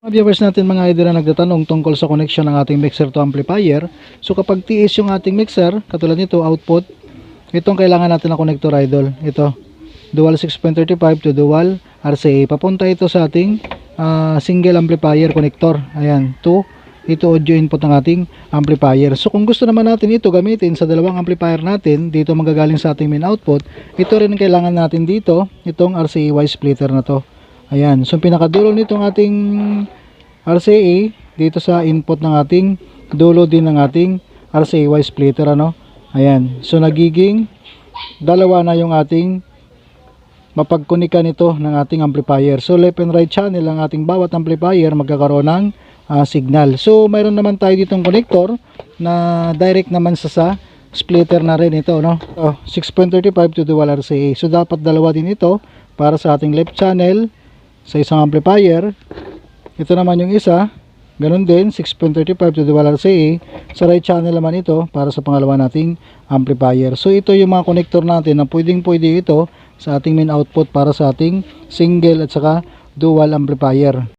Mga viewers natin mga idol na nagtatanong tungkol sa connection ng ating mixer to amplifier. So kapag tiis yung ating mixer, katulad nito output, itong kailangan natin ng connector idol. Ito, dual 6.35 to dual RCA. Papunta ito sa ating single amplifier connector. Ayan, ito audio input ng ating amplifier. So kung gusto naman natin ito gamitin sa dalawang amplifier natin, dito magagaling sa ating main output, ito rin kailangan natin dito, itong RCA Y splitter na to. Ayan, so pinakadulo nitong ating RCA dito sa input ng ating dulo din ng ating RCA Y splitter, ano? Ayan, so nagiging dalawa na yung ating mapagkunikan nito ng ating amplifier. So left and right channel ang ating bawat amplifier magkakaroon ng signal. So mayroon naman tayo ditong connector na direct naman sa splitter na rin ito, no? 6.35 to dual RCA. So dapat dalawa din ito para sa ating left channel sa isang amplifier. Ito naman yung isa, ganun din 6.35 to dual RCA. Sa right channel naman ito para sa pangalawa nating amplifier. So ito yung mga connector natin na pwede ito sa ating main output para sa ating single at saka dual amplifier.